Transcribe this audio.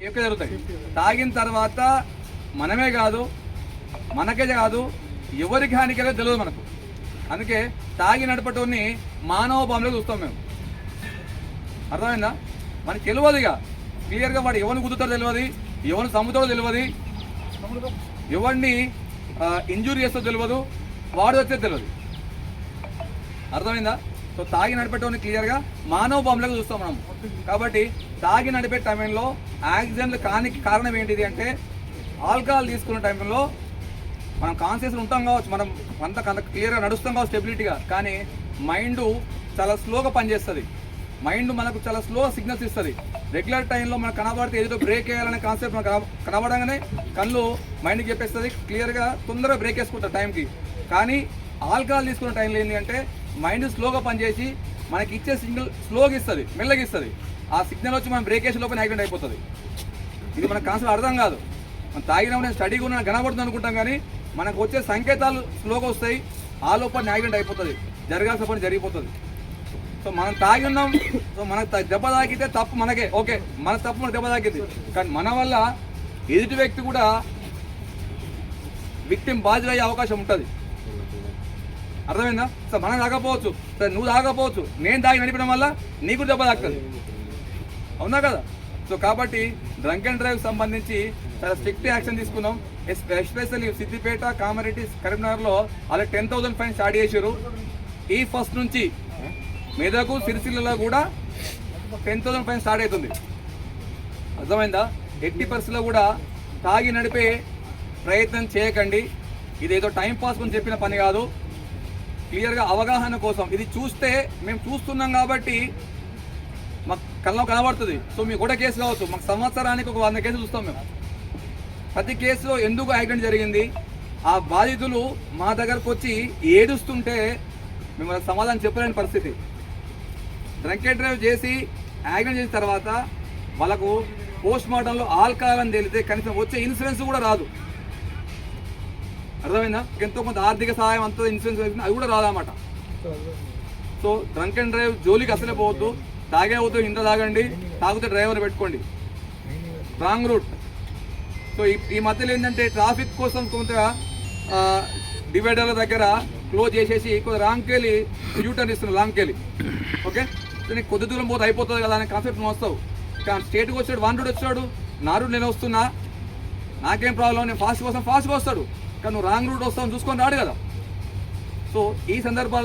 ఎక్కువ జరుగుతాయి. తాగిన తర్వాత మనమే కాదు, మనకే కాదు, ఎవరికి హానికరో తెలియదు మనకు. అందుకే తాగి నడపటోని మానవ బాంబులో చూస్తాం మేము. అర్థమైందా? మనకి తెలియదు ఇక క్లియర్గా వాడు ఎవరిని కుదుతాడో తెలియదు, ఎవరిని సముద్రో తెలియదు, ఎవరిని ఇంజూరీ చేస్తో తెలియదు, వాడు వచ్చేది తెలియదు. అర్థమైందా? సో తాగి నడిపేటోని క్లియర్గా మానవ బాంబులకు చూస్తాం మనం. కాబట్టి తాగి నడిపే టైంలో యాక్సిడెంట్లు కానికి కారణం ఏంటిది అంటే ఆల్కహాల్ తీసుకున్న టైంలో మనం కాన్షియస్గా ఉంటాం కావచ్చు, మనం అంత క్లియర్గా నడుస్తాం కావచ్చు స్టెబిలిటీగా, కానీ మైండ్ చాలా స్లోగా పనిచేస్తుంది. మైండ్ మనకు చాలా స్లో సిగ్నల్స్ ఇస్తుంది. రెగ్యులర్ టైంలో మనకు కనబడితే ఏదో బ్రేక్ వేయాలనే కాన్సెప్ట్ మనకు కనబడగానే కళ్ళు మైండ్కి చెప్పేస్తుంది, క్లియర్గా తొందరగా బ్రేక్ వేసుకుంటారు టైంకి. కానీ ఆల్కహాల్ తీసుకున్న టైంలో ఏంటి అంటే మైండ్ స్లోగా పనిచేసి మనకి ఇచ్చే సిగ్నల్ స్లోగా ఇస్తుంది, మెల్లగా ఇస్తుంది. ఆ సిగ్నల్ వచ్చి మనం బ్రేక్ వేసే లోపల యాక్సిడెంట్ అయిపోతుంది. ఇది మనకు కాన్సెప్ట్ అర్థం కాదు. మనం తాగిన స్టడీగా ఉన్న కనబడుతుంది అనుకుంటాం, కానీ మనకు వచ్చే సంకేతాలు స్లోగా వస్తాయి. ఆ లోపల యాక్సిడెంట్ అయిపోతుంది, జరగాల్సిన పని జరిగిపోతుంది. సో మనం తాగి ఉన్నాం, సో మనకు దెబ్బ తాకితే తప్పు మనకే, ఓకే మన తప్పు మనకు దెబ్బ తాకింది, కానీ మన వల్ల ఎదుటి వ్యక్తి కూడా విక్టిమ్ బాధ్యులయ్యే అవకాశం ఉంటుంది. అర్థమైందా? సో మనం తాగకపోవచ్చు, సరే నువ్వు తాగకపోవచ్చు, నేను తాగి నడిపడం వల్ల నీకు దెబ్బ తాకుతుంది. అవునా కదా? సో కాబట్టి డ్రంక్ అండ్ డ్రైవ్ సంబంధించి చాలా స్ట్రిక్ట్ యాక్షన్ తీసుకున్నాం. ఎస్పెషల్లీ సిద్దిపేట, కామారెడ్డి, కరీంనగర్లో అలా 10,000 ఫైన్ స్టార్ట్ చేశారు. ఈ ఫస్ట్ నుంచి మెదకు, సిరిసిల్లలో కూడా 10,000 ఫైన్ స్టార్ట్ అవుతుంది. అర్థమైందా? ఎట్టి పరిస్థితుల్లో కూడా తాగి నడిపే ప్రయత్నం చేయకండి. ఇదేదో టైం పాస్ అని చెప్పిన పని కాదు, క్లియర్గా అవగాహన కోసం. ఇది చూస్తే మేము చూస్తున్నాం కాబట్టి మాకు కళ్ళలో కనబడుతుంది. సో మీకు కూడా కేసు కావచ్చు, మాకు సంవత్సరానికి ఒక 100 కేసులు చూస్తాం మేము. ప్రతి కేసులో ఎందుకు యాక్సిడెంట్ జరిగింది, ఆ బాధితులు మా దగ్గరకు వచ్చి ఏడుస్తుంటే మేము సమాధానం చెప్పలేని పరిస్థితి. డ్రంక్ అండ్ డ్రైవ్ చేసి యాక్సిడెంట్ చేసిన తర్వాత వాళ్ళకు పోస్ట్ మార్టంలో ఆల్కహాల్ అని తేలితే కనీసం వచ్చే ఇన్సూరెన్స్ కూడా రాదు. అర్థమైందా? ఎంతో కొంత ఆర్థిక సహాయం అంతా ఇన్సూరెన్స్ అది కూడా రాదన్నమాట. సో డ్రంక్ అండ్ డ్రైవ్ జోలికి అసలే పోవద్దు. తాగే పోతే ఇంత తాగండి, తాగితే డ్రైవర్ పెట్టుకోండి. Wrong route. సో ఈ మధ్యలో ఏంటంటే ట్రాఫిక్ కోసం కొంత డివైడర్ల దగ్గర క్లోజ్ చేసేసి కొంత రాంగ్కెళ్ళి యూటర్న్ ఇస్తున్నారు, లాంగ్కెళ్ళి. ఓకే, నీకు కొద్ది దూరం పోతే అయిపోతుంది కదా అనే కాన్సెప్ట్ నువ్వు వస్తావు. కానీ స్టేట్కి వచ్చాడు, 1 రూట్ వచ్చాడు, నా రూట్ నేను వస్తున్నా, నాకేం ప్రాబ్లం, నేను ఫాస్ట్గా వస్తాను, ఫాస్ట్గా వస్తాడు. కానీ నువ్వు రాంగ్ రూట్ వస్తావు చూసుకొని రాడు కదా. సో ఈ సందర్భాల్లో